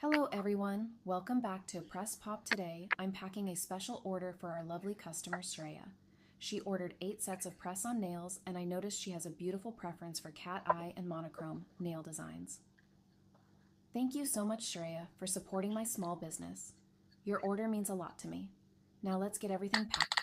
Hello everyone, welcome back to PressPop. Today, I'm packing a special order for our lovely customer Shreya. She ordered 8 sets of press-on nails, and I noticed she has a beautiful preference for cat eye and monochrome nail designs. Thank you so much, Shreya, for supporting my small business. Your order means a lot to me. Now let's get everything packed.